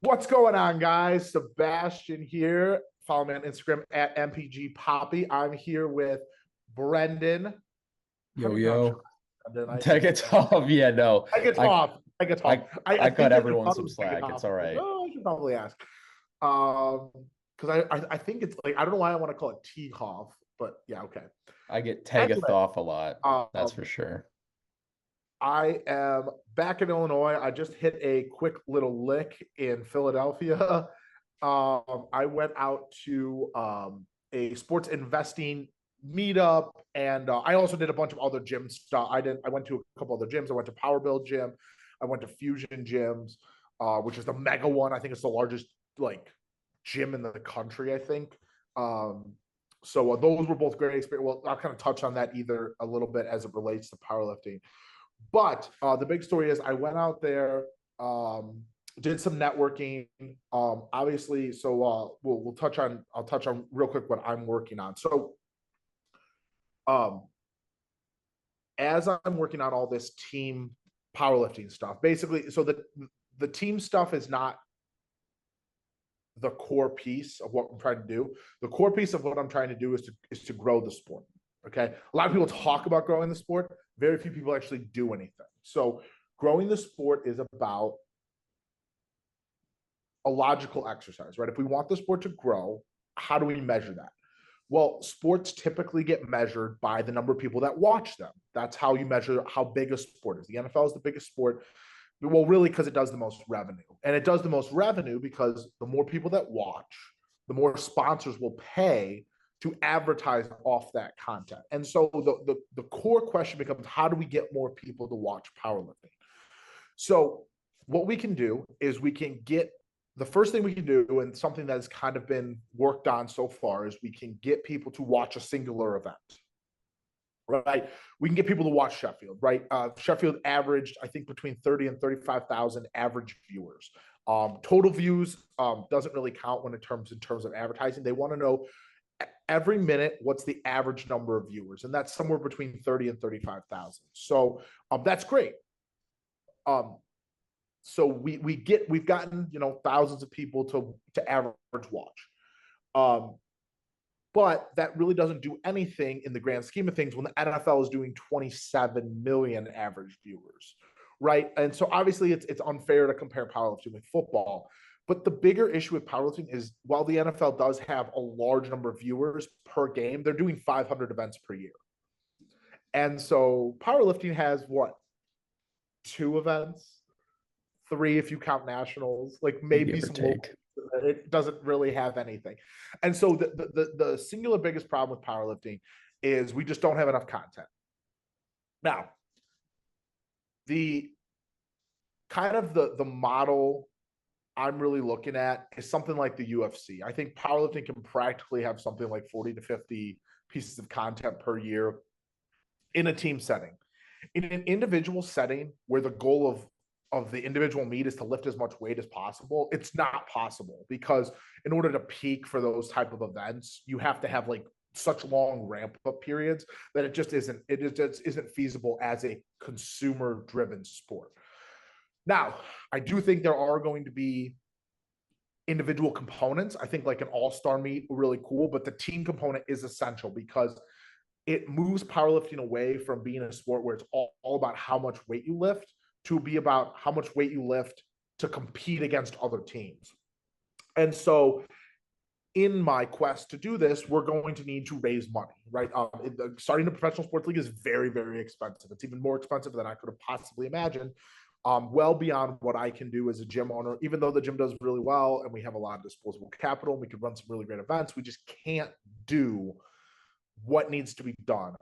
What's going on, guys? Sebastian here. Follow me on Instagram at MPG Poppy. I'm here with Brendan. How do Yo, you pronounce your yo. last name, Brendan? Take it off. Yeah, no. I get I off. I get I off. I I cut think that I everyone thought it some was I get slack. It's off. all Like, right. oh, I should probably ask. Um, because I think it's like I don't know why I want to call it Teekhoff, but yeah, okay. I get Anyway, Tegathoff a lot. That's um, for sure. I am back in Illinois. I just hit a quick little lick in Philadelphia. I went out to a sports investing meetup, and I also did a bunch of other gym stuff. I went to a couple other gyms. I went to Power Build Gym. I went to Fusion Gyms, which is the mega one. I think it's the largest like gym in the country. I think. So those were both great experience. Well, I'll kind of touch on that either a little bit as it relates to powerlifting. But the big story is I went out there, did some networking. Obviously, so we'll touch on. I'll touch on real quick what I'm working on. So, um, as I'm working on all this team powerlifting stuff, basically, so the team stuff is not the core piece of what I'm trying to do. The core piece of what I'm trying to do is to grow the sport. Okay, a lot of people talk about growing the sport. Very few people actually do anything. So growing the sport is about a logical exercise, right? If we want the sport to grow, how do we measure that? Well, sports typically get measured by the number of people that watch them. That's how you measure how big a sport is. The NFL is the biggest sport. Well, really, because it does the most revenue. And it does the most revenue because the more people that watch, the more sponsors will pay to advertise off that content. And so the core question becomes, how do we get more people to watch powerlifting? So what we can do is we can get the first thing we can do, and something that has kind of been worked on so far, is we can get people to watch a singular event. Right, we can get people to watch Sheffield. Right, Sheffield averaged, I think, between 30 and 35,000 average viewers. Total views doesn't really count when in terms of advertising. They want to know every minute what's the average number of viewers, and that's somewhere between 30 and 35,000. So that's great. Um, so we've gotten thousands of people to average watch. Um, but that really doesn't do anything in the grand scheme of things when the NFL is doing 27 million average viewers, right? And so obviously it's unfair to compare powerlifting with football. But the bigger issue with powerlifting is while the NFL does have a large number of viewers per game, they're doing 500 events per year. And so powerlifting has what? Two events, three if you count nationals, like maybe Give or some local. take. It doesn't really have anything. And so the singular biggest problem with powerlifting is we just don't have enough content. Now, the kind of the model I'm really looking at is something like the UFC. I think powerlifting can practically have something like 40 to 50 pieces of content per year in a team setting. In an individual setting where the goal of the individual meet is to lift as much weight as possible, it's not possible because in order to peak for those type of events, you have to have like such long ramp up periods that it just isn't feasible as a consumer driven sport. Now, I do think there are going to be individual components. I think like an all-star meet really cool, but the team component is essential because it moves powerlifting away from being a sport where it's all about how much weight you lift to be about how much weight you lift to compete against other teams. And so, in my quest to do this, we're going to need to raise money, right? Starting a professional sports league is very, very expensive. It's even more expensive than I could have possibly imagined. Well beyond what I can do as a gym owner, even though the gym does really well and we have a lot of disposable capital, and we could run some really great events. We just can't do what needs to be done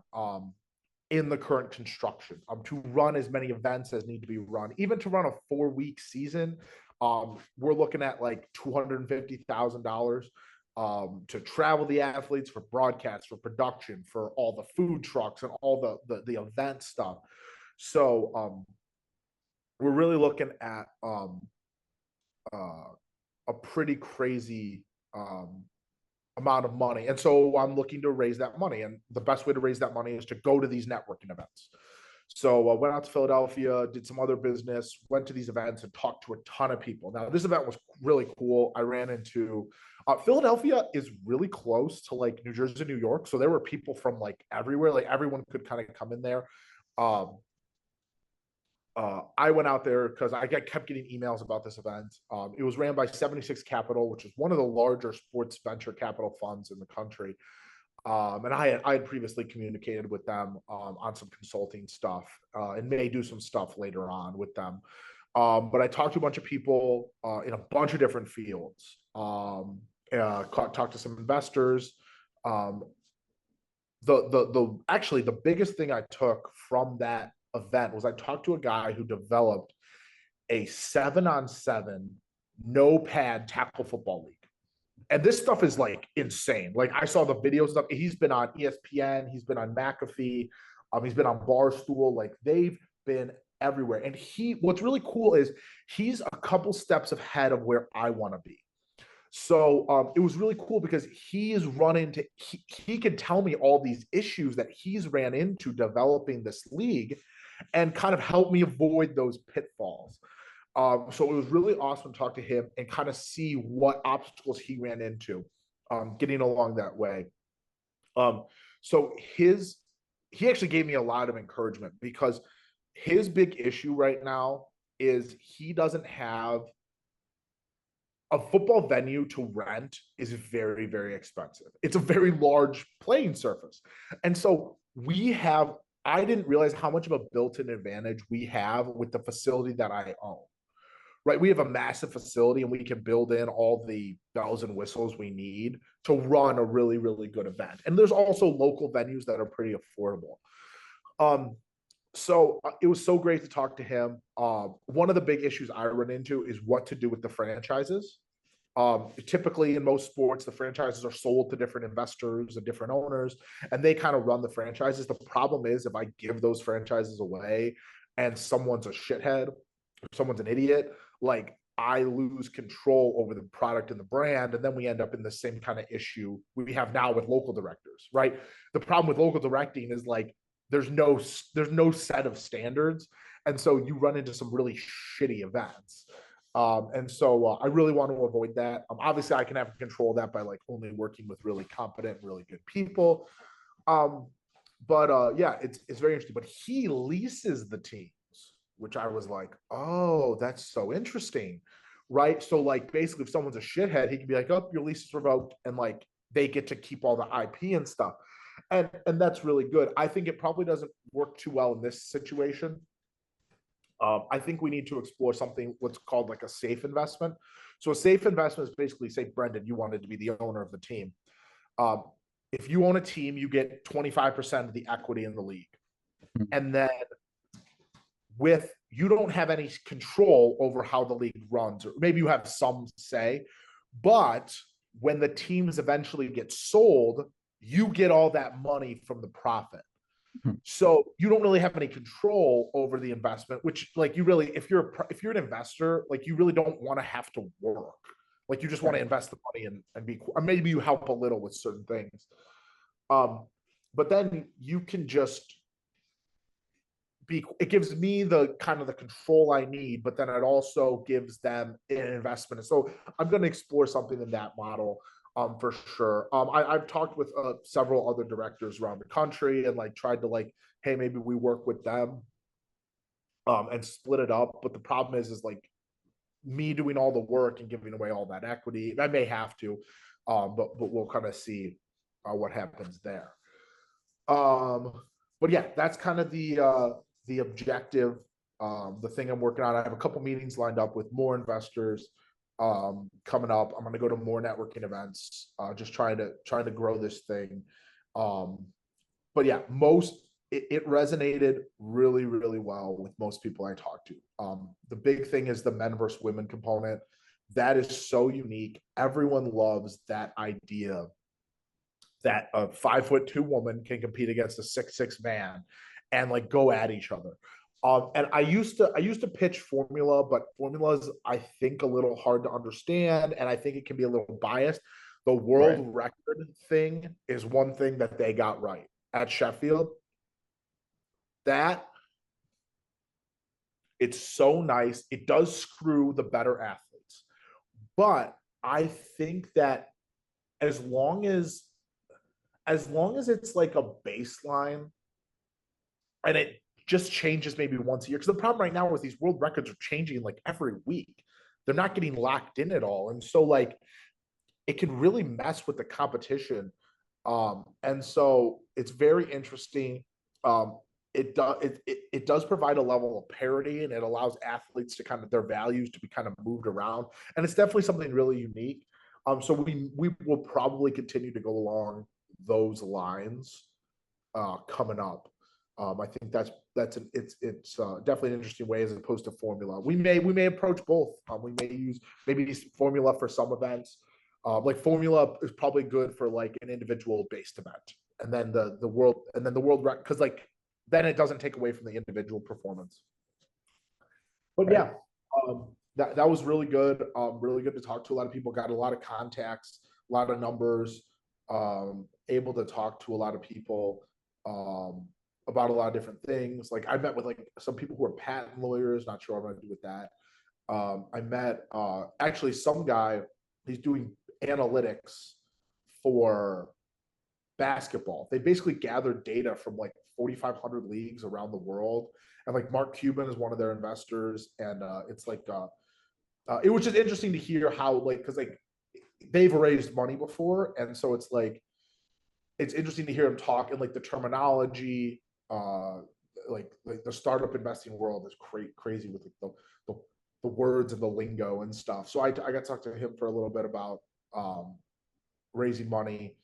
in the current construction to run as many events as need to be run. Even to run a 4-week season, we're looking at like $250,000 to travel the athletes, for broadcasts, for production, for all the food trucks and all the event stuff. So we're really looking at a pretty crazy amount of money. And so I'm looking to raise that money. And the best way to raise that money is to go to these networking events. So I went out to Philadelphia, did some other business, went to these events and talked to a ton of people. Now, this event was really cool. I ran into Philadelphia is really close to like New Jersey, New York. So there were people from like everywhere. Like everyone could kind of come in there. Um, I went out there because kept getting emails about this event. It was ran by 76 Capital, which is one of the larger sports venture capital funds in the country. And I had previously communicated with them on some consulting stuff and may do some stuff later on with them. But I talked to a bunch of people in a bunch of different fields. Talked to some investors. Actually the biggest thing I took from that event was I talked to a guy who developed a 7-on-7 no pad tackle football league. And this stuff is like insane. Like I saw the videos stuff. He's been on ESPN, he's been on McAfee, he's been on Barstool. Like they've been everywhere. And what's really cool is he's a couple steps ahead of where I want to be. So it was really cool because he could tell me all these issues that he's ran into developing this league and kind of help me avoid those pitfalls. So it was really awesome to talk to him and kind of see what obstacles he ran into getting along that way. So he actually gave me a lot of encouragement because his big issue right now is he doesn't have a football venue to rent is very, very expensive. It's a very large playing surface. And so I didn't realize how much of a built-in advantage we have with the facility that I own. Right, we have a massive facility and we can build in all the bells and whistles we need to run a really, really good event. And there's also local venues that are pretty affordable. So it was so great to talk to him. One of the big issues I run into is what to do with the franchises. Typically in most sports, the franchises are sold to different investors and different owners, and they kind of run the franchises. The problem is if I give those franchises away and someone's a shithead, someone's an idiot, like I lose control over the product and the brand. And then we end up in the same kind of issue we have now with local directors, right? The problem with local directing is like, there's no set of standards. And so you run into some really shitty events. And so I really want to avoid that. Obviously I can have control of that by like only working with really competent, really good people. Yeah, it's very interesting, but he leases the team, which I was like, oh, that's so interesting, right? So like basically if someone's a shithead, he can be like, oh, your lease is revoked, and like they get to keep all the IP and stuff. And that's really good. I think it probably doesn't work too well in this situation. I think we need to explore something what's called like a safe investment. So a safe investment is basically, say, Brendan, you wanted to be the owner of the team. If you own a team, you get 25% of the equity in the league. And then you don't have any control over how the league runs, or maybe you have some say, but when the teams eventually get sold, you get all that money from the profit. So you don't really have any control over the investment, which like you really, if you're an investor, like you really don't want to have to work. Like you just want to invest the money and be, or maybe you help a little with certain things. But then you can just it gives me the kind of the control I need, but then it also gives them an investment. So I'm going to explore something in that model for sure. I've talked with several other directors around the country and like tried to like, hey, maybe we work with them and split it up. But the problem is like me doing all the work and giving away all that equity. I may have to, but we'll kind of see what happens there. But yeah, that's kind of the objective, the thing I'm working on. I have a couple meetings lined up with more investors coming up. I'm going to go to more networking events, just trying to grow this thing. But yeah, it resonated really, really well with most people I talked to. The big thing is the men versus women component. That is so unique. Everyone loves that idea that a 5'2" woman can compete against a 6'6" man and like go at each other. And I used to pitch formula, but formula is, I think, a little hard to understand, and I think it can be a little biased. The world record thing is one thing that they got right at Sheffield. That It's so nice. It does screw the better athletes. But I think that as long as it's like a baseline and it just changes maybe once a year. Because the problem right now is these world records are changing like every week. They're not getting locked in at all. And so like it can really mess with the competition. And so it's very interesting. It does provide a level of parity, and it allows athletes to kind of their values to be kind of moved around. And it's definitely something really unique. So we will probably continue to go along those lines coming up. I think it's definitely an interesting way as opposed to formula. We may approach both. We may use maybe formula for some events. Like formula is probably good for like an individual based event, and then the world because like then it doesn't take away from the individual performance. But Right. yeah, that was really good. Really good to talk to a lot of people. Got a lot of contacts, a lot of numbers. Able to talk to a lot of people about a lot of different things. Like I met with like some people who are patent lawyers. Not sure what I'm going to do with that. I met actually some guy. He's doing analytics for basketball. They basically gathered data from like 4,500 leagues around the world, and like Mark Cuban is one of their investors, and it's like it was just interesting to hear how like because like they've raised money before, and so it's like it's interesting to hear him talk and like the terminology, like the startup investing world is crazy with like the words and the lingo and stuff. So I got to talk to him for a little bit about raising money.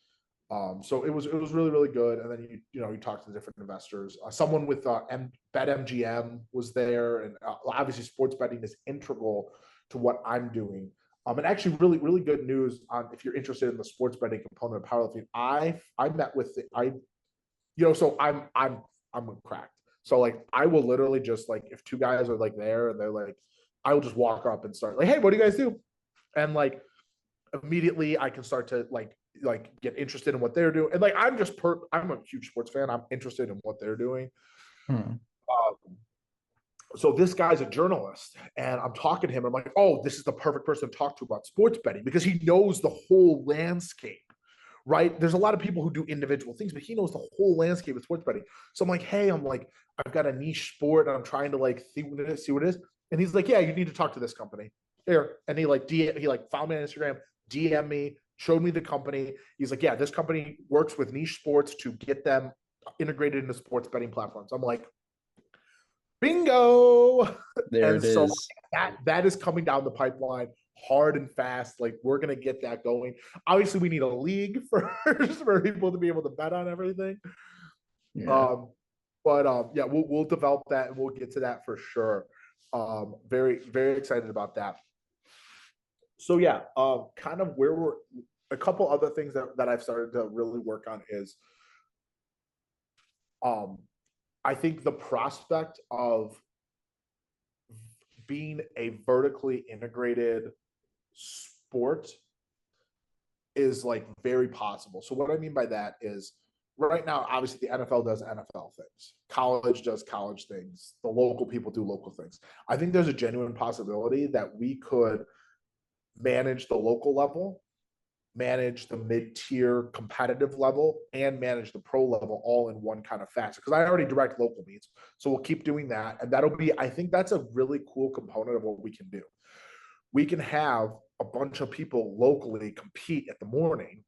So it was really really good. And then you talk to the different investors. Someone with BetMGM was there, and obviously sports betting is integral to what I'm doing. And actually, really really good news on if you're interested in the sports betting component of powerlifting. I met with so I'm cracked. So like I will literally just like if two guys are like there and they're like, I will just walk up and start like, hey, what do you guys do? And like immediately I can start to like get interested in what they're doing. And like I'm a huge sports fan. I'm interested in what they're doing. Hmm. So this guy's a journalist, and I'm talking to him. I'm like, oh, this is the perfect person to talk to about sports betting because he knows the whole landscape. Right? There's a lot of people who do individual things, but he knows the whole landscape of sports betting. So I'm like, hey, I've got a niche sport, and I'm trying to like see what it is. And he's like, yeah, you need to talk to this company here. And he found me on Instagram, DM me, showed me the company. He's like, yeah, this company works with niche sports to get them integrated into sports betting platforms. I'm like, bingo. There And it so is. that is coming down the pipeline hard and fast. Like we're gonna get that going. Obviously, we need a league first for people to be able to bet on everything. Yeah. But yeah, we'll develop that and we'll get to that for sure. Very very excited about that. So yeah, kind of where we're a couple other things that I've started to really work on is I think the prospect of being a vertically integrated sport is like very possible. So what I mean by that is right now, obviously the NFL does NFL things, college does college things, the local people do local things. I think there's a genuine possibility that we could manage the local level, manage the mid-tier competitive level, and manage the pro level all in one kind of fashion. Because I already direct local meets, so we'll keep doing that, and that'll be. I think that's a really cool component of what we can do. We can have a bunch of people locally compete at the morning.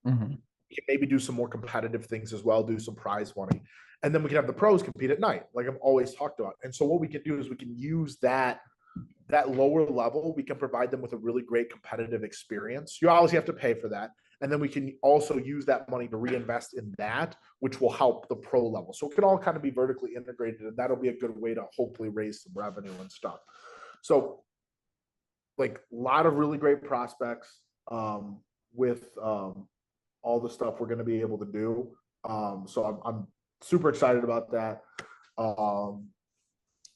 Hmm. We can maybe do some more competitive things as well, do some prize money, and then we can have the pros compete at night, like I've always talked about. And so what we can do is we can use that lower level, we can provide them with a really great competitive experience. You obviously have to pay for that. And then we can also use that money to reinvest in that, which will help the pro level. So it can all kind of be vertically integrated, and that'll be a good way to hopefully raise some revenue and stuff. So, like, a lot of really great prospects with all the stuff we're going to be able to do. So I'm super excited about that.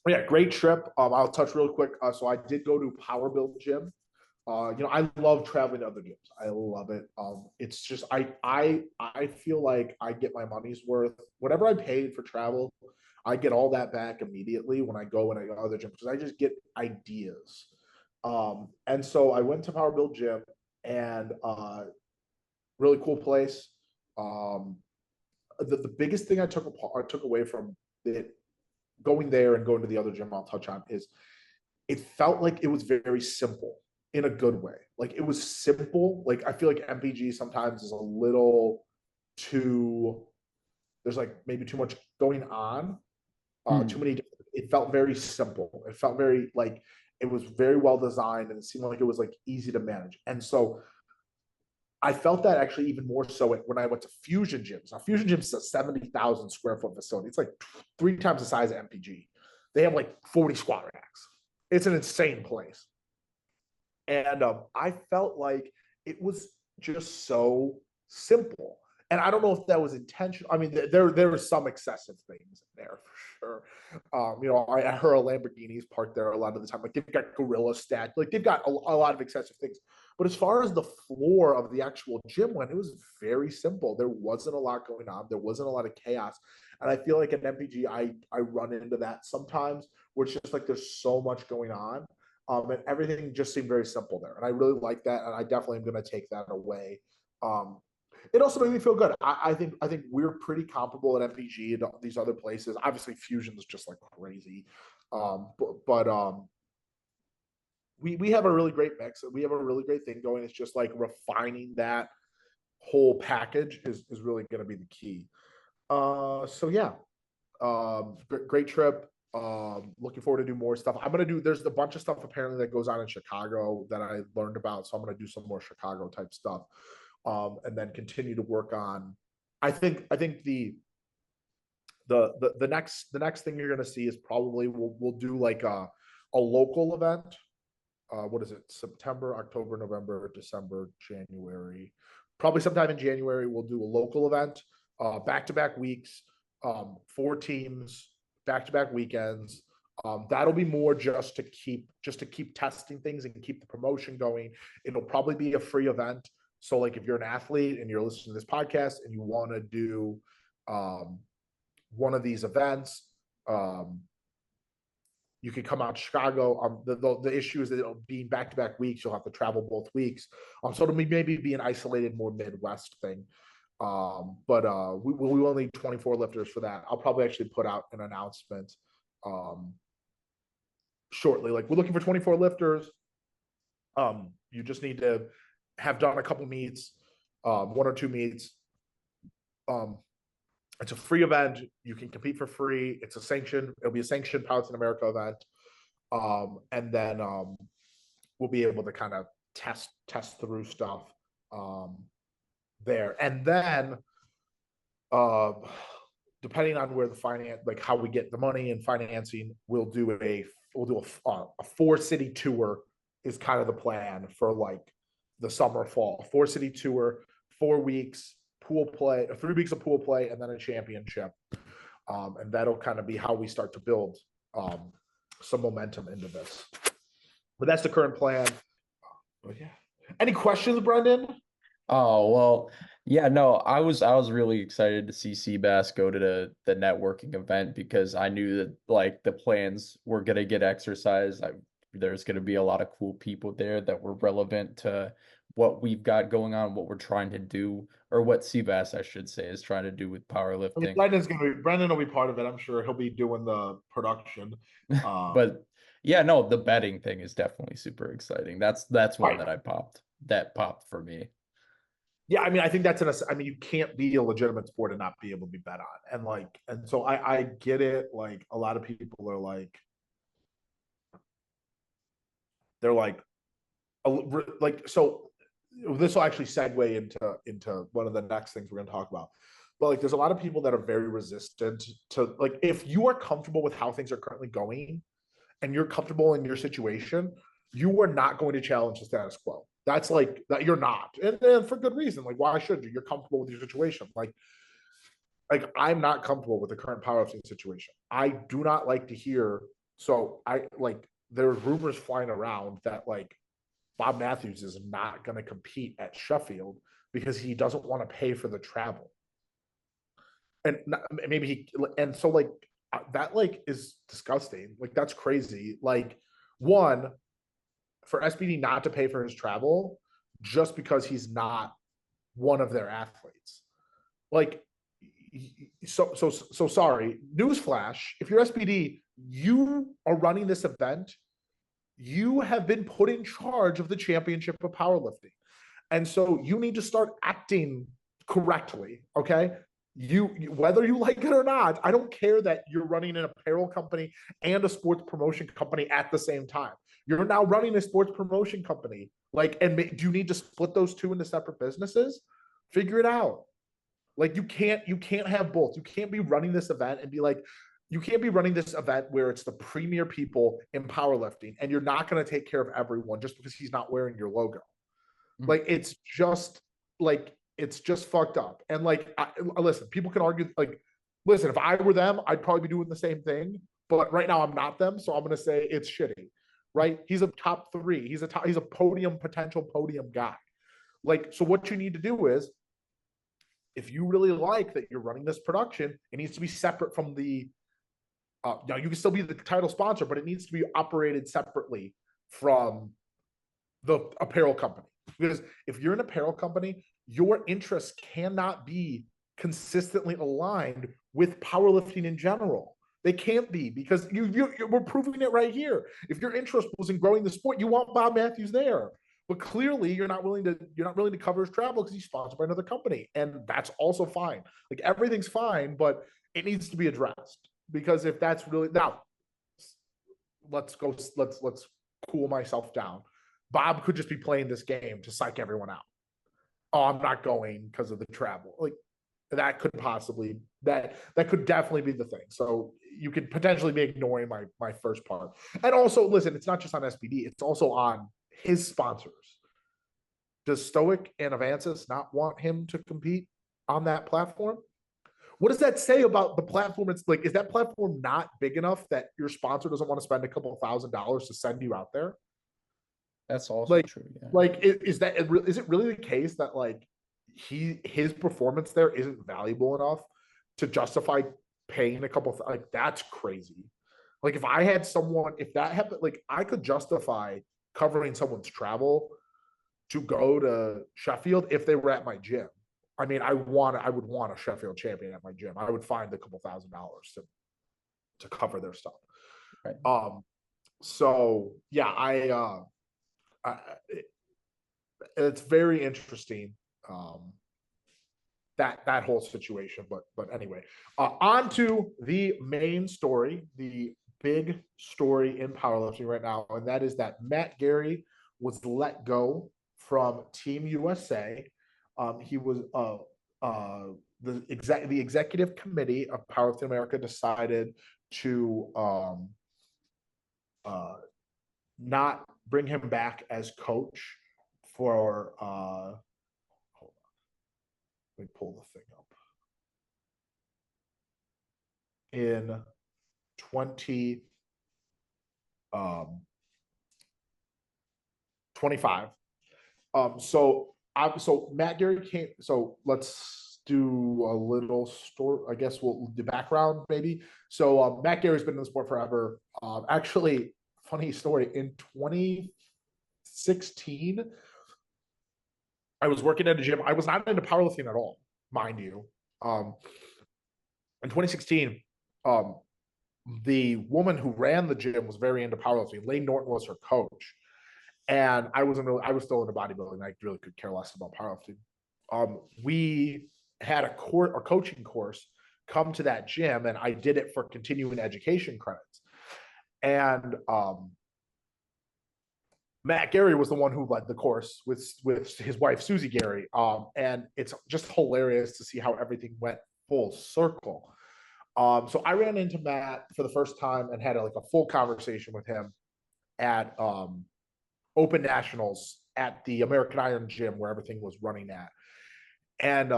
Yeah, great trip. I'll touch real quick. So I did go to Power Build Gym. I love traveling to other gyms. I love it. It's just I feel like I get my money's worth. Whatever I paid for travel, I get all that back immediately when I go to other gyms because I just get ideas. And so I went to Power Build Gym, and really cool place. Um, the biggest thing I took away from it, going there and going to the other gym I'll touch on, is it felt like it was very simple in a good way. Like it was simple. Like I feel like MPG sometimes is a little too, there's like maybe too much going on. Too Hmm. many. It felt very simple. It felt very like it was very well designed, and it seemed like it was like easy to manage. And so I felt that actually even more so when I went to Fusion Gyms. Now, Fusion Gyms is a 70,000 square foot facility. It's like 3 times the size of MPG. They have like 40 squat racks. It's an insane place. And I felt like it was just so simple. And I don't know if that was intentional. I mean, there were some excessive things there for sure. I heard Lamborghinis parked there a lot of the time. Like they've got gorilla stat, like they've got a lot of excessive things. But as far as the floor of the actual gym went, it was very simple. There wasn't a lot going on. There wasn't a lot of chaos. And I feel like at MPG, I run into that sometimes, where it's just like there's so much going on, and everything just seemed very simple there. And I really like that. And I definitely am going to take that away. Um, it also made me feel good. I think we're pretty comparable at MPG and these other places. Obviously, Fusion is just like crazy, but we have a really great mix. We have a really great thing going. It's just like refining that whole package is really going to be the key. So yeah, great trip. Looking forward to do more stuff. I'm gonna do. There's a bunch of stuff apparently that goes on in Chicago that I learned about, so I'm gonna do some more Chicago type stuff, and then continue to work on. I think the next thing you're gonna see is probably we'll do like a local event. What is it? September, October, November, December, January. Probably sometime in January we'll do a local event, back-to-back weeks, 4 teams, back-to-back weekends. That'll be more just to keep testing things and keep the promotion going. It'll probably be a free event. So like if you're an athlete and you're listening to this podcast and you want to do um, one of these events, um, you can come out to Chicago. The issue is that it'll be back to back weeks. You'll have to travel both weeks. So it'll maybe be an isolated, more Midwest thing. But we will need 24 lifters for that. I'll probably actually put out an announcement um, shortly. Like we're looking for 24 lifters. You just need to have done a couple meets, 1 or 2 meets. Um, it's a free event. You can compete for free. It's a sanctioned. It'll be a sanctioned Pilots in America event, and then we'll be able to kind of test through stuff there, and then uh, depending on where the finance, like how we get the money and financing, we'll do a 4 city tour. Is kind of the plan for like the summer fall 4 city tour, 4 weeks pool play, 3 weeks of pool play, and then a championship. And that'll kind of be how we start to build some momentum into this. But that's the current plan. But yeah. Any questions, Brendan? Oh, well, yeah, no, I was really excited to see Seabass go to the networking event because I knew that like the plans were gonna get exercised. There's gonna be a lot of cool people there that were relevant to what we've got going on, what we're trying to do, or what Seabass, I should say, is trying to do with I mean, powerlifting. Brendan will be part of it. I'm sure he'll be doing the production. But yeah, no, the betting thing is definitely super exciting. That's one Right. that popped for me. Yeah, I mean, I think I mean, you can't be a legitimate sport and not be able to be bet on. And so I get it. Like a lot of people are like, they're like, so this will actually segue into one of the next things we're going to talk about. But like, there's a lot of people that are very resistant to, like, if you are comfortable with how things are currently going and you're comfortable in your situation, you are not going to challenge the status quo. That's like that you're not, and for good reason. Like, why should you? You're comfortable with your situation. Like I'm not comfortable with the current powerlifting situation. I do not like to hear. So I like there's rumors flying around that like Bob Matthews is not going to compete at Sheffield because he doesn't want to pay for the travel. And maybe he, and so like that like is disgusting. Like that's crazy. Like one, for SBD not to pay for his travel just because he's not one of their athletes. Like, so sorry. Newsflash: if you're SBD, you are running this event. You have been put in charge of the championship of powerlifting, and so you need to start acting correctly. Okay. You whether you like it or not, I don't care that you're running an apparel company and a sports promotion company at the same time. You're now running a sports promotion company. Like, and do you need to split those two into separate businesses? Figure it out. Like you can't have both. You can't be running this event and be like, you can't be running this event where it's the premier people in powerlifting and you're not going to take care of everyone just because he's not wearing your logo. Like it's just fucked up. And like listen, people can argue like, listen, if I were them, I'd probably be doing the same thing. But right now I'm not them, so I'm gonna say it's shitty. Right? He's a top three. He's a potential podium guy. Like, so what you need to do is, if you really like that you're running this production, it needs to be separate from the now you can still be the title sponsor, but it needs to be operated separately from the apparel company. Because if you're an apparel company, your interests cannot be consistently aligned with powerlifting in general. They can't be, because we're proving it right here. If your interest was in growing the sport, you want Bob Matthews there. But clearly you're not willing to cover his travel because he's sponsored by another company. And that's also fine. Like everything's fine, but it needs to be addressed. Because if that's really now, let's cool myself down. Bob could just be playing this game to psych everyone out. Oh, I'm not going because of the travel. Like that could possibly that could definitely be the thing. So you could potentially be ignoring my first part. And also, listen, it's not just on SBD, it's also on his sponsors. Does Stoic and Avances not want him to compete on that platform? What does that say about the platform? It's like, is that platform not big enough that your sponsor doesn't want to spend a couple of $1,000s to send you out there? That's also true. Yeah. Like, is it really the case that like his performance there isn't valuable enough to justify paying a couple like that's crazy. Like if I had someone, if that happened, like I could justify covering someone's travel to go to Sheffield if they were at my gym. I mean, I would want a Sheffield champion at my gym. I would find a couple $1,000s to cover their stuff. Right. So yeah, it's very interesting, that whole situation. But anyway, on to the main story, the big story in powerlifting right now, and that is that Matt Gary was let go from Team USA. He was the executive committee of Powerlifting America decided to not bring him back as coach for hold on. Let me pull the thing up. In 25. So Matt Gary came. So let's do a little story. I guess the background maybe. So Matt Gary's been in the sport forever. Actually, funny story. In 2016, I was working at a gym. I was not into powerlifting at all, mind you. In 2016, the woman who ran the gym was very into powerlifting. Lane Norton was her coach. And I was still into bodybuilding. I really could care less about powerlifting. We had a coaching course come to that gym, and I did it for continuing education credits. And Matt Gary was the one who led the course with his wife Susie Gary. And it's just hilarious to see how everything went full circle. So I ran into Matt for the first time and had a full conversation with him at Open Nationals at the American Iron Gym where everything was running at. And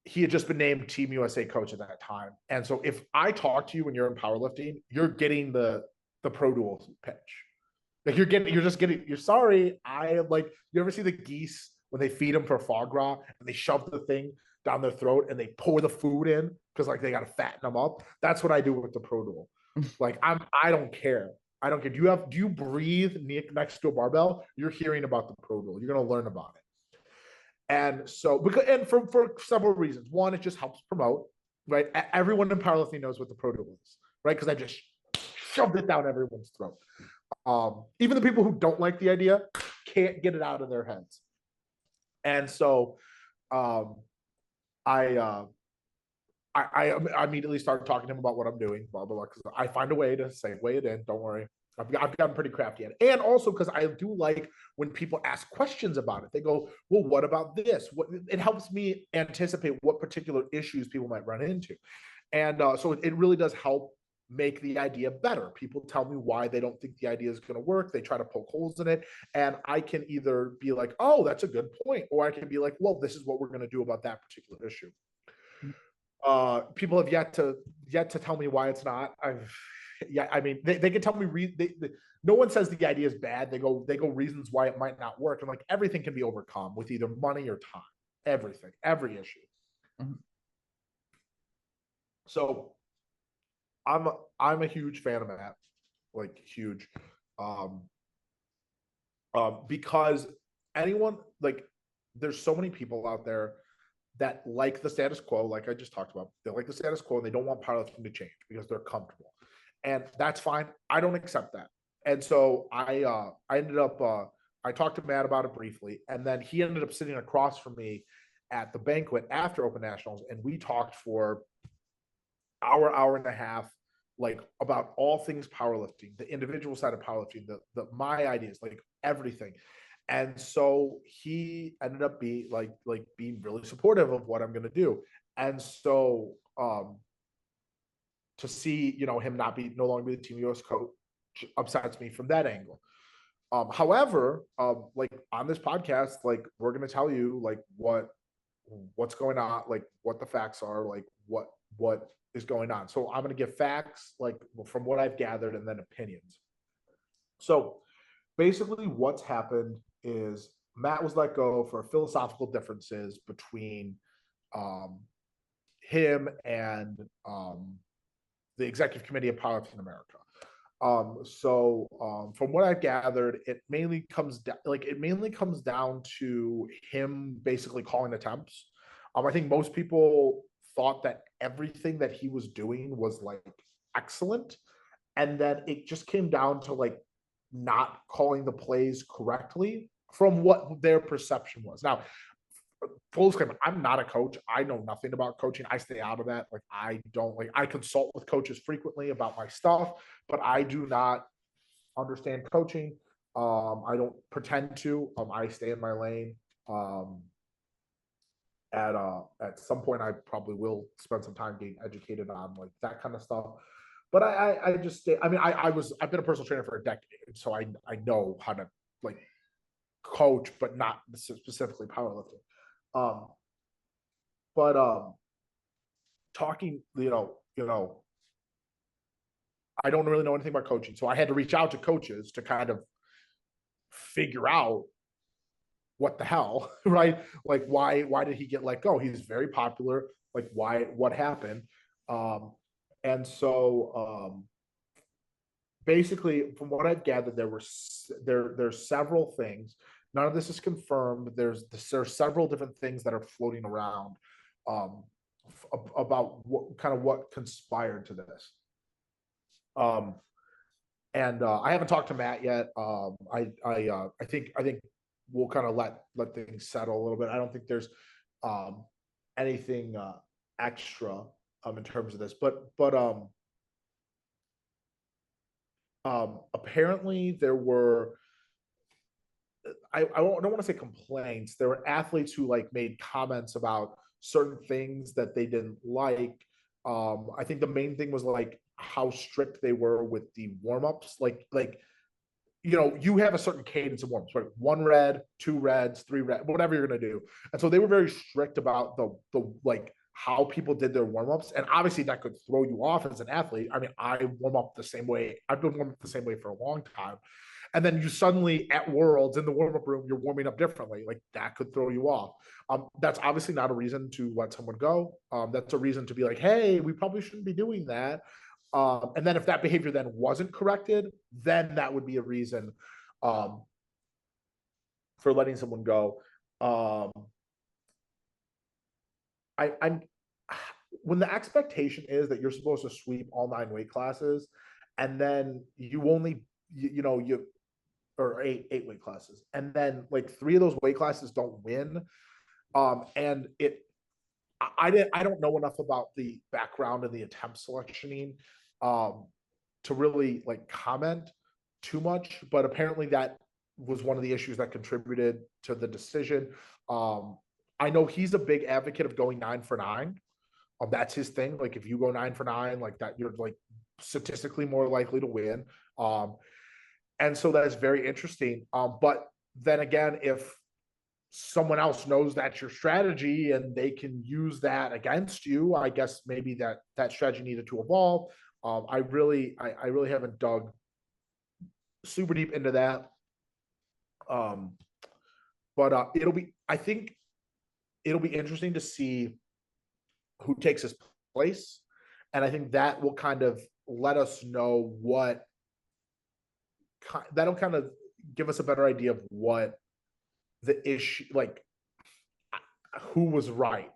he had just been named Team USA coach at that time. And so if I talk to you when you're in powerlifting, you're getting the Pro Duels pitch. Like you're sorry. I am like, you ever see the geese when they feed them for foie gras and they shove the thing down their throat and they pour the food in because like they got to fatten them up. That's what I do with the Pro Duel. Like I don't care. I don't care. Do you breathe next to a barbell? You're hearing about the Pro Duel. You're going to learn about it. And so, for several reasons. One, it just helps promote, right? Everyone in powerlifting knows what the Pro Duel is, right? Because I just shoved it down everyone's throat. Even the people who don't like the idea can't get it out of their heads. And so, I immediately started talking to him about what I'm doing, blah, blah, blah, because I find a way to segue it in. Don't worry. I've gotten pretty crafty at it. And also because I do like when people ask questions about it. They go, well, what about this? It helps me anticipate what particular issues people might run into. And so it really does help make the idea better. People tell me why they don't think the idea is going to work. They try to poke holes in it. And I can either be like, oh, that's a good point. Or I can be like, well, this is what we're going to do about that particular issue. People have yet to tell me why it's not. I mean, they can tell me no one says the idea is bad. They go reasons why it might not work. And like everything can be overcome with either money or time. Everything, every issue. Mm-hmm. So I'm a huge fan of that, like huge, because anyone like there's so many people out there that like the status quo, like I just talked about. They like the status quo and they don't want powerlifting to change because they're comfortable. And that's fine. I don't accept that. And so I ended up, I talked to Matt about it briefly, and then he ended up sitting across from me at the banquet after Open Nationals, and we talked for hour and a half, like about all things powerlifting, the individual side of powerlifting, my ideas, like everything. And so he ended up being really supportive of what I'm going to do. And so to see, him no longer be the Team US coach upsets me from that angle. However, like on this podcast, like we're going to tell you like what's going on, like what the facts are, like what is going on. So I'm going to give facts, like from what I've gathered, and then opinions. So basically what's happened is Matt was let go for philosophical differences between him and the executive committee of Powerlifting America. From what I've gathered, it mainly comes down to him basically calling attempts. I think most people thought that everything that he was doing was like excellent, and then it just came down to like not calling the plays correctly from what their perception was. Now, full disclaimer, I'm not a coach. I know nothing about coaching. I stay out of that. Like I consult with coaches frequently about my stuff, but I do not understand coaching. I don't pretend to. I stay in my lane. At some point I probably will spend some time getting educated on like that kind of stuff. But I just stay. I mean, I've been a personal trainer for a decade, so I know how to like coach, but not specifically powerlifting. Talking, I don't really know anything about coaching, so I had to reach out to coaches to kind of figure out what the hell, right? Like why did he get let go? He's very popular. Like what happened? And so basically, from what I've gathered, there's several things. None of this is confirmed. There's several different things that are floating around about what conspired to this. And I haven't talked to Matt yet. I think we'll kind of let things settle a little bit. I don't think there's anything extra in terms of this, but apparently there were, I don't want to say complaints. There were athletes who like made comments about certain things that they didn't like. I think the main thing was like how strict they were with the warm-ups. Like you have a certain cadence of warm-ups, right? 1 red, 2 reds, 3 red, whatever you're gonna do. And so they were very strict about the like how people did their warm-ups. And obviously that could throw you off as an athlete. I mean, I warm up the same way. I've been warming up the same way for a long time. and then you suddenly at Worlds in the warm-up room, you're warming up differently. Like that could throw you off. That's obviously not a reason to let someone go. That's a reason to be like, hey, we probably shouldn't be doing that. And then if that behavior then wasn't corrected, then that would be a reason for letting someone go. I'm when the expectation is that you're supposed to sweep all 9 weight classes, and then you only you or eight weight classes, and then like 3 of those weight classes don't win. And I don't know enough about the background and the attempt selectioning to really like comment too much, but apparently that was one of the issues that contributed to the decision. I know he's a big advocate of going 9 for 9. That's his thing. Like if you go 9 for 9, like that, you're like statistically more likely to win. And so that's very interesting. But then again, if someone else knows that's your strategy and they can use that against you, I guess maybe that strategy needed to evolve. I really haven't dug super deep into that. But I think it'll be interesting to see who takes his place. And I think that will kind of let us know that'll kind of give us a better idea of what the issue, like who was right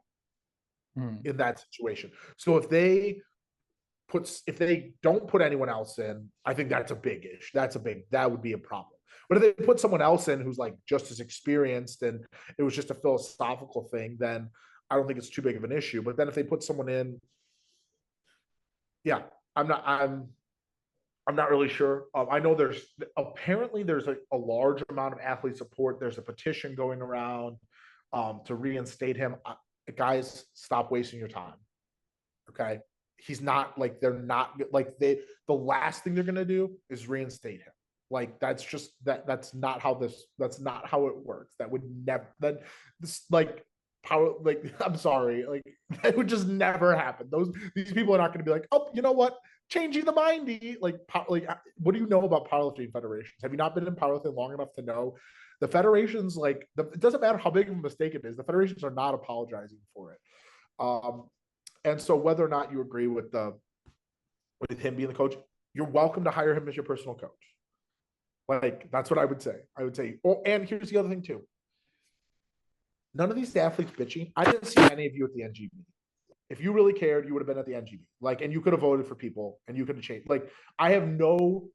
in that situation. So if they don't put anyone else in, I think that's a big issue. That would be a problem. But if they put someone else in who's like just as experienced and it was just a philosophical thing, then I don't think it's too big of an issue. But then if they put someone in, yeah, I'm not really sure. I know there's a large amount of athlete support. There's a petition going around to reinstate him. Guys, stop wasting your time. Okay, he's not like they're not like the last thing they're gonna do is reinstate him. Like that's just that's not how it works. That would never this like power like I'm sorry, like that would just never happen. These people are not gonna be like, oh, you know what? Changing the mindy. Like what do you know about powerlifting federations? Have you not been in powerlifting long enough to know the federations? Like it doesn't matter how big of a mistake it is, the federations are not apologizing for it. And so whether or not you agree with him being the coach, you're welcome to hire him as your personal coach. Like that's what I would say. Oh, and here's the other thing too. None of these athletes bitching. I didn't see any of you at the NGB. If you really cared, you would have been at the NGB. Like, and you could have voted for people, and you could have changed. Like, I have no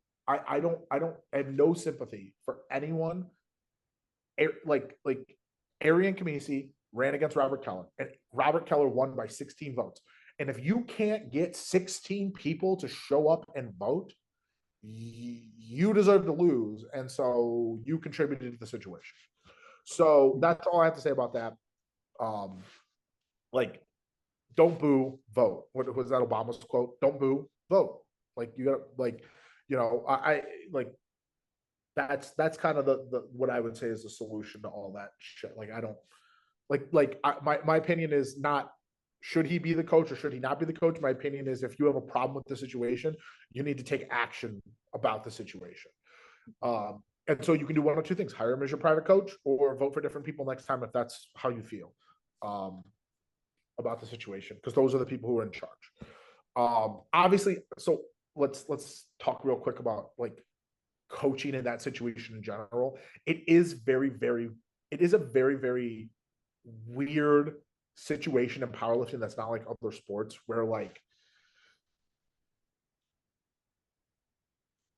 sympathy for anyone. Like Arian Kamisi ran against Robert Keller, and Robert Keller won by 16 votes. And if you can't get 16 people to show up and vote, you deserve to lose. And so you contributed to the situation. So that's all I have to say about that. Like, don't boo, vote. What was that Obama's quote? Don't boo, vote. Like you gotta like, I like that's kind of the what I would say is the solution to all that shit. Like I don't my opinion is not should he be the coach or should he not be the coach. My opinion is if you have a problem with the situation, you need to take action about the situation. And so you can do one of two things: hire him as your private coach, or vote for different people next time if that's how you feel about the situation, because those are the people who are in charge. Obviously, so let's talk real quick about like coaching in that situation in general. It is a very, very weird situation in powerlifting that's not like other sports where like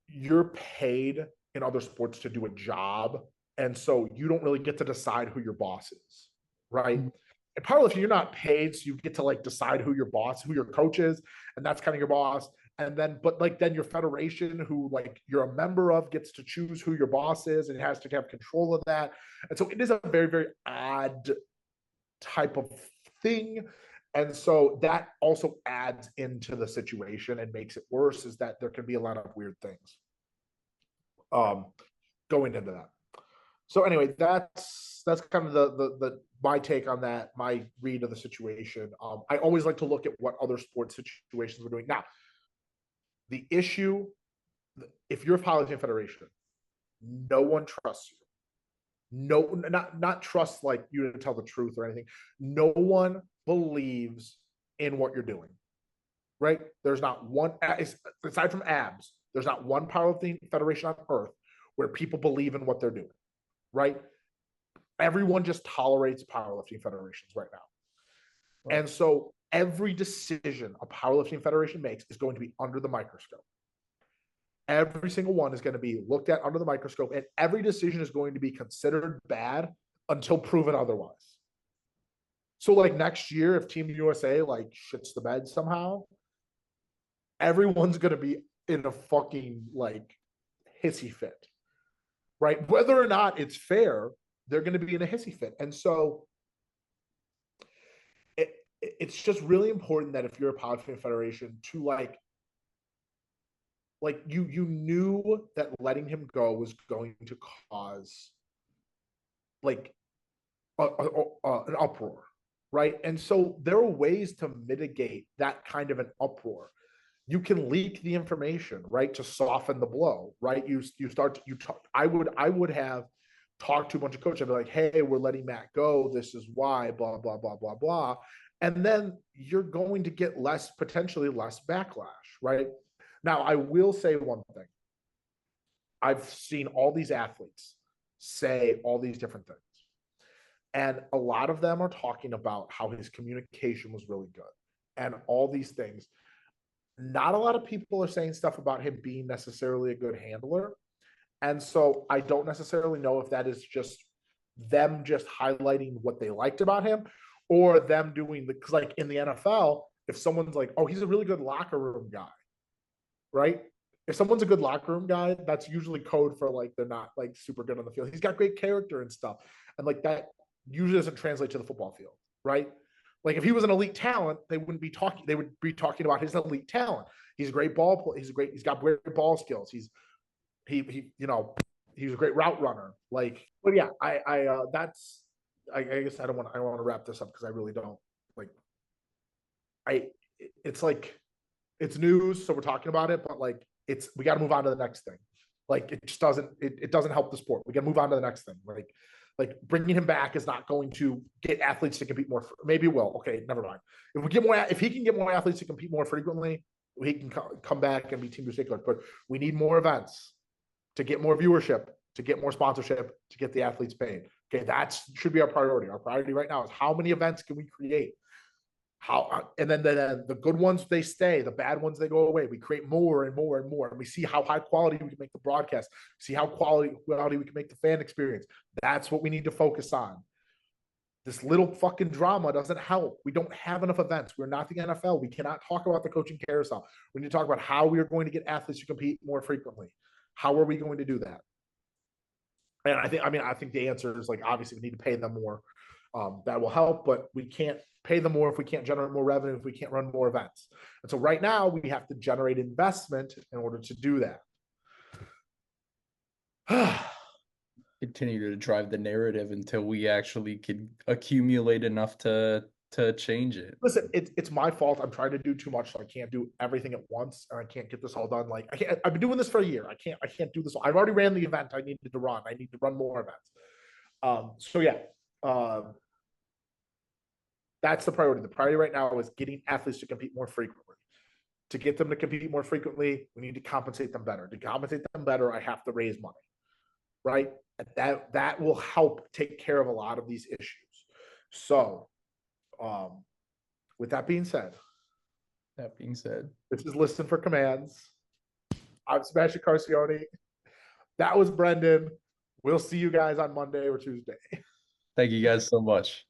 you're paid in other sports to do a job, and so you don't really get to decide who your boss is, right? In powerlifting, you're not paid, so you get to like decide who your coach is, and that's kind of your boss. And then, but like then your federation, who like you're a member of, gets to choose who your boss is, and it has to have control of that. And so it is a very, very odd type of thing. And so that also adds into the situation and makes it worse, is that there can be a lot of weird things going into that. So anyway, that's kind of the my take on that, my read of the situation. I always like to look at what other sports situations we're doing. Now, the issue, if you're a powerlifting federation, No one trusts you. No, not trust like you to tell the truth or anything. No one believes in what you're doing, right? There's not one, aside from abs, there's not one powerlifting federation on earth where people believe in what they're doing, right? Everyone just tolerates powerlifting federations right now. And so every decision a powerlifting federation makes is going to be under the microscope. Every single one is going to be looked at under the microscope, and every decision is going to be considered bad until proven otherwise. So like next year, if Team USA like shits the bed somehow, everyone's going to be in a fucking like hissy fit, right? Whether or not it's fair, they're going to be in a hissy fit. And so it's just really important that if you're a powerlifting federation to like you knew that letting him go was going to cause like an uproar, right? And so there are ways to mitigate that kind of an uproar. You can leak the information, right, to soften the blow, right? You talk. I would have talked to a bunch of coaches. I'd be like, hey, we're letting Matt go. This is why, blah blah blah blah blah. And then you're going to get potentially less backlash, right? Now, I will say one thing. I've seen all these athletes say all these different things. And a lot of them are talking about how his communication was really good and all these things. Not a lot of people are saying stuff about him being necessarily a good handler. And so I don't necessarily know if that is just them just highlighting what they liked about him or them doing because like in the NFL, if someone's like, oh, he's a really good locker room guy, right? If someone's a good locker room guy, that's usually code for like they're not like super good on the field. He's got great character and stuff. And like that usually doesn't translate to the football field, right? Like if he was an elite talent, they would be talking about his elite talent. He's a great ball player. He's got great ball skills. He's a great route runner. Like, but yeah, I guess I don't want to wrap this up because I really don't like, it's like, it's news. So we're talking about it, but like, we got to move on to the next thing. Like it just it doesn't help the sport. We got to move on to the next thing. Like bringing him back is not going to get athletes to compete more. Maybe it will. Okay, never mind. If he can get more athletes to compete more frequently, he can come back and be Team USA coach. But we need more events to get more viewership, to get more sponsorship, to get the athletes paid. Okay, that should be our priority. Our priority right now is how many events can we create? And then the good ones, they stay. The bad ones, they go away. We create more and more and more. And we see how high quality we can make the broadcast. See how quality we can make the fan experience. That's what we need to focus on. This little fucking drama doesn't help. We don't have enough events. We're not the NFL. We cannot talk about the coaching carousel. We need to talk about how we are going to get athletes to compete more frequently. How are we going to do that? And I think the answer is like, obviously we need to pay them more. That will help, but we can't pay them more if we can't generate more revenue, if we can't run more events. And so right now we have to generate investment in order to do that. Continue to drive the narrative until we actually can accumulate enough to change it. Listen, it's my fault. I'm trying to do too much, so I can't do everything at once, and I can't get this all done. Like I've been doing this for a year. I can't do this. I've already ran the event I needed to run. I need to run more events. So yeah. That's the priority. The priority right now is getting athletes to compete more frequently. To get them to compete more frequently, we need to compensate them better. To compensate them better, I have to raise money, right? That will help take care of a lot of these issues. So, with that being said, this is Listen for Commands. I'm Sebastian Carcione. That was Brendan. We'll see you guys on Monday or Tuesday. Thank you guys so much.